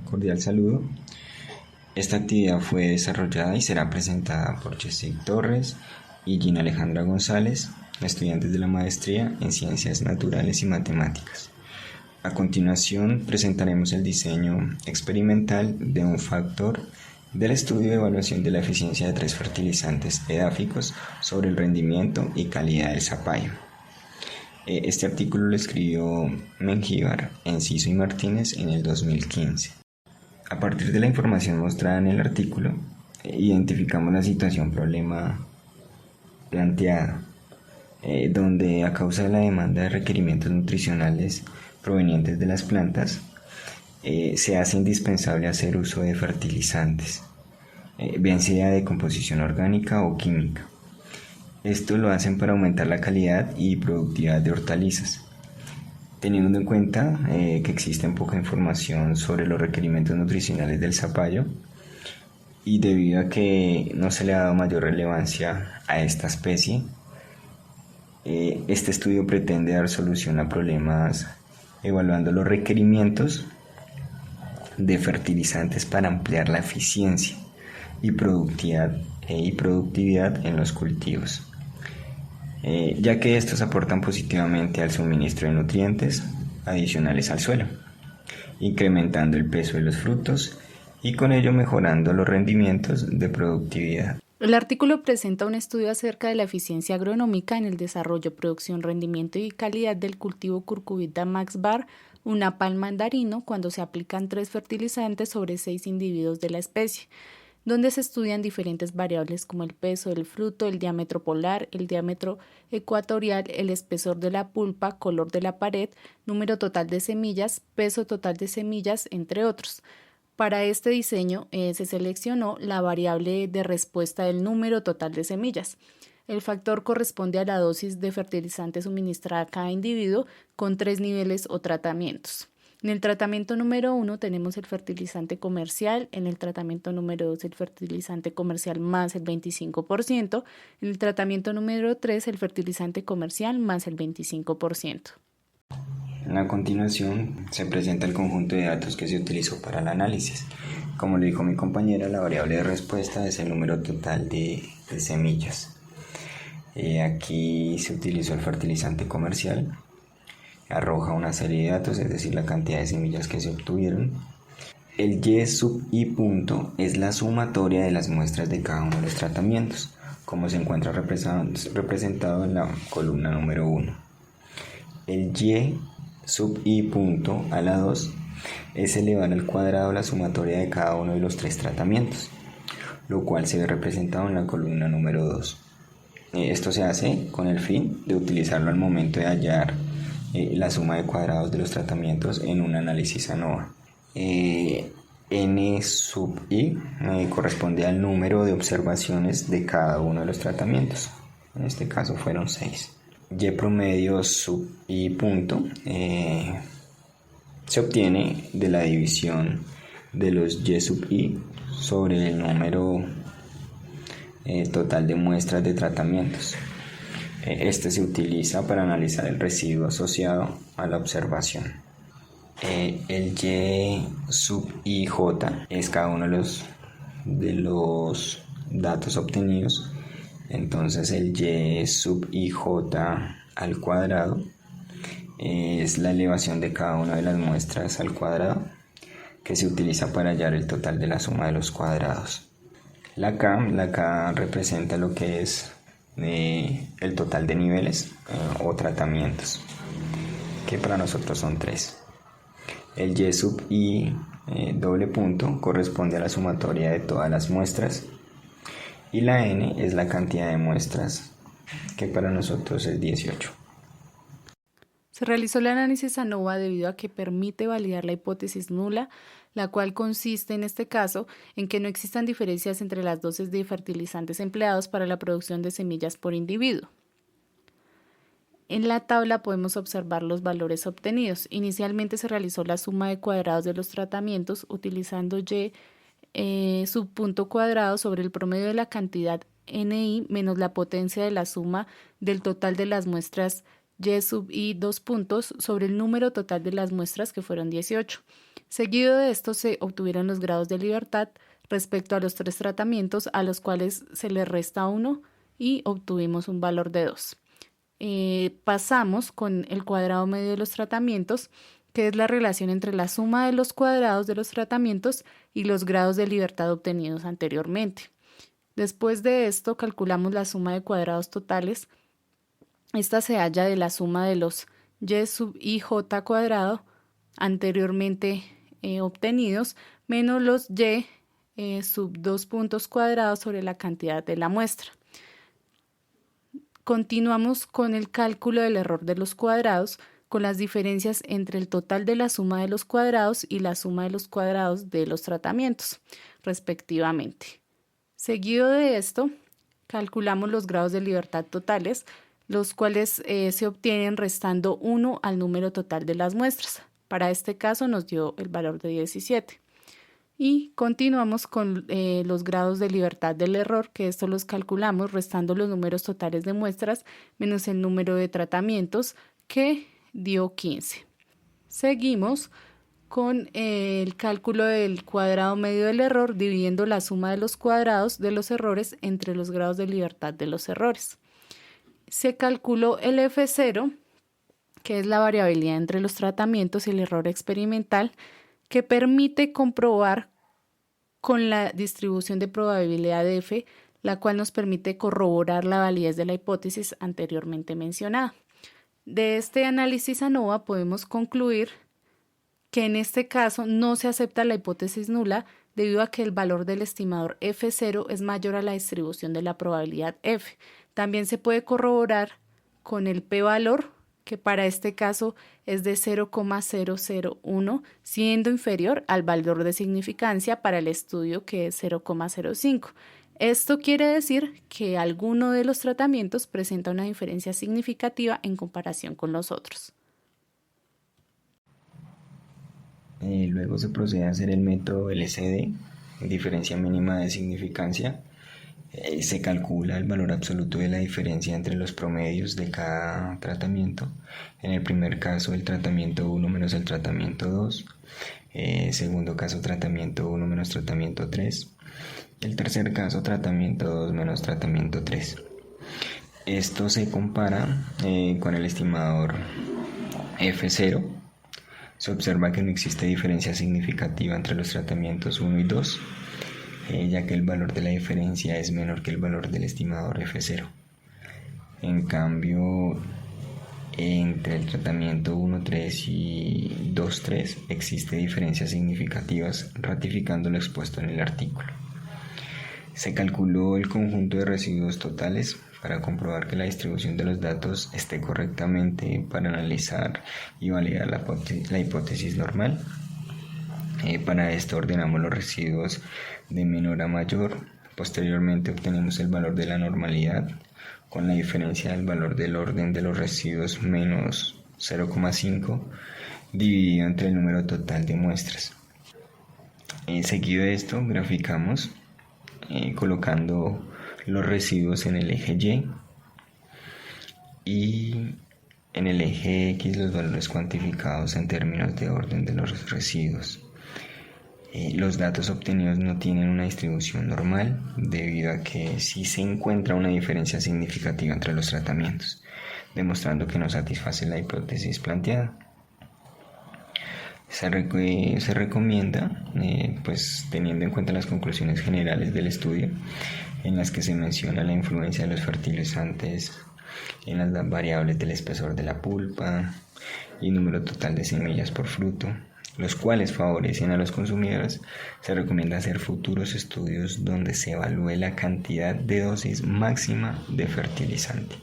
Cordial saludo. Esta actividad fue desarrollada y será presentada por Jessic Torres y Gina Alejandra González, estudiantes de la maestría en Ciencias Naturales y Matemáticas. A continuación presentaremos el diseño experimental de un factor del estudio de evaluación de la eficiencia de 3 fertilizantes edáficos sobre el rendimiento y calidad del zapallo. Este artículo lo escribió Mengíbar, Enciso y Martínez en el 2015. A partir de la información mostrada en el artículo, identificamos la situación problema planteada, donde a causa de la demanda de requerimientos nutricionales provenientes de las plantas, se hace indispensable hacer uso de fertilizantes, bien sea de composición orgánica o química. Esto lo hacen para aumentar la calidad y productividad de hortalizas. Teniendo en cuenta que existe poca información sobre los requerimientos nutricionales del zapallo y debido a que no se le ha dado mayor relevancia a esta especie, este estudio pretende dar solución a problemas evaluando los requerimientos de fertilizantes para ampliar la eficiencia y productividad en los cultivos, ya que estos aportan positivamente al suministro de nutrientes adicionales al suelo, incrementando el peso de los frutos y con ello mejorando los rendimientos de productividad. El artículo presenta un estudio acerca de la eficiencia agronómica en el desarrollo, producción, rendimiento y calidad del cultivo Cucurbita maxbar, una palma mandarino, cuando se aplican 3 fertilizantes sobre 6 individuos de la especie, donde se estudian diferentes variables como el peso del fruto, el diámetro polar, el diámetro ecuatorial, el espesor de la pulpa, color de la pared, número total de semillas, peso total de semillas, entre otros. Para este diseño se seleccionó la variable de respuesta del número total de semillas. El factor corresponde a la dosis de fertilizante suministrada a cada individuo con 3 niveles o tratamientos. En el tratamiento número 1 tenemos el fertilizante comercial, en el tratamiento número 2 el fertilizante comercial más el 25%, en el tratamiento número 3 el fertilizante comercial más el 25%. A continuación se presenta el conjunto de datos que se utilizó para el análisis. Como lo dijo mi compañera, la variable de respuesta es el número total de semillas. Aquí se utilizó el fertilizante comercial, arroja una serie de datos, es decir, la cantidad de semillas que se obtuvieron. El Y sub I punto es la sumatoria de las muestras de cada uno de los tratamientos, como se encuentra representado en la columna número 1. El Y sub I punto a la 2 es elevar al cuadrado la sumatoria de cada uno de los 3 tratamientos, lo cual se ve representado en la columna número 2. Esto se hace con el fin de utilizarlo al momento de hallar la suma de cuadrados de los tratamientos en un análisis ANOVA. N sub I corresponde al número de observaciones de cada uno de los tratamientos. En este caso fueron 6. Y promedio sub I punto se obtiene de la división de los Y sub I sobre el número total de muestras de tratamientos. Este se utiliza para analizar el residuo asociado a la observación. El Y sub IJ es cada uno de los datos obtenidos. Entonces el Y sub IJ al cuadrado es la elevación de cada una de las muestras al cuadrado que se utiliza para hallar el total de la suma de los cuadrados. La K representa lo que es el total de niveles o tratamientos, que para nosotros son 3. El Y sub I doble punto corresponde a la sumatoria de todas las muestras y la N es la cantidad de muestras, que para nosotros es 18. Se realizó el análisis ANOVA debido a que permite validar la hipótesis nula, la cual consiste en este caso en que no existan diferencias entre las dosis de fertilizantes empleados para la producción de semillas por individuo. En la tabla podemos observar los valores obtenidos. Inicialmente se realizó la suma de cuadrados de los tratamientos utilizando Y subpunto cuadrado sobre el promedio de la cantidad NI menos la potencia de la suma del total de las muestras Y sub I 2 puntos sobre el número total de las muestras, que fueron 18. Seguido de esto se obtuvieron los grados de libertad respecto a los 3 tratamientos, a los cuales se le resta 1 y obtuvimos un valor de 2. Pasamos con el cuadrado medio de los tratamientos, que es la relación entre la suma de los cuadrados de los tratamientos y los grados de libertad obtenidos anteriormente. Después de esto calculamos la suma de cuadrados totales. Esta se halla de la suma de los y sub ij cuadrado anteriormente obtenidos menos los y sub 2 puntos cuadrados sobre la cantidad de la muestra. Continuamos con el cálculo del error de los cuadrados con las diferencias entre el total de la suma de los cuadrados y la suma de los cuadrados de los tratamientos, respectivamente. Seguido de esto, calculamos los grados de libertad totales, los cuales se obtienen restando 1 al número total de las muestras. Para este caso nos dio el valor de 17. Y continuamos con los grados de libertad del error, que estos los calculamos restando los números totales de muestras menos el número de tratamientos, que dio 15. Seguimos con el cálculo del cuadrado medio del error, dividiendo la suma de los cuadrados de los errores entre los grados de libertad de los errores. Se calculó el F0, que es la variabilidad entre los tratamientos y el error experimental, que permite comprobar con la distribución de probabilidad de F, la cual nos permite corroborar la validez de la hipótesis anteriormente mencionada. De este análisis ANOVA podemos concluir que en este caso no se acepta la hipótesis nula debido a que el valor del estimador F0 es mayor a la distribución de la probabilidad F. También se puede corroborar con el p-valor, que para este caso es de 0,001, siendo inferior al valor de significancia para el estudio, que es 0,05. Esto quiere decir que alguno de los tratamientos presenta una diferencia significativa en comparación con los otros. Luego se procede a hacer el método LCD, diferencia mínima de significancia. Se calcula el valor absoluto de la diferencia entre los promedios de cada tratamiento. En el primer caso, el tratamiento 1 menos el tratamiento 2. Segundo caso, tratamiento 1 menos tratamiento 3. El tercer caso, tratamiento 2 menos tratamiento 3. Esto se compara con el estimador F0. Se observa que no existe diferencia significativa entre los tratamientos 1 y 2. Ya que el valor de la diferencia es menor que el valor del estimador F0. En cambio, entre el tratamiento 1.3 y 2.3 existe diferencias significativas, ratificando lo expuesto en el artículo. Se calculó el conjunto de residuos totales para comprobar que la distribución de los datos esté correctamente para analizar y validar la hipótesis normal. Para esto ordenamos los residuos de menor a mayor. Posteriormente obtenemos el valor de la normalidad con la diferencia del valor del orden de los residuos menos 0,5 dividido entre el número total de muestras. Seguido de esto graficamos colocando los residuos en el eje y en el eje X los valores cuantificados en términos de orden de los residuos. Los datos obtenidos no tienen una distribución normal debido a que sí se encuentra una diferencia significativa entre los tratamientos, demostrando que no satisface la hipótesis planteada. Se recomienda, teniendo en cuenta las conclusiones generales del estudio, en las que se menciona la influencia de los fertilizantes en las variables del espesor de la pulpa y número total de semillas por fruto, los cuales favorecen a los consumidores, se recomienda hacer futuros estudios donde se evalúe la cantidad de dosis máxima de fertilizante.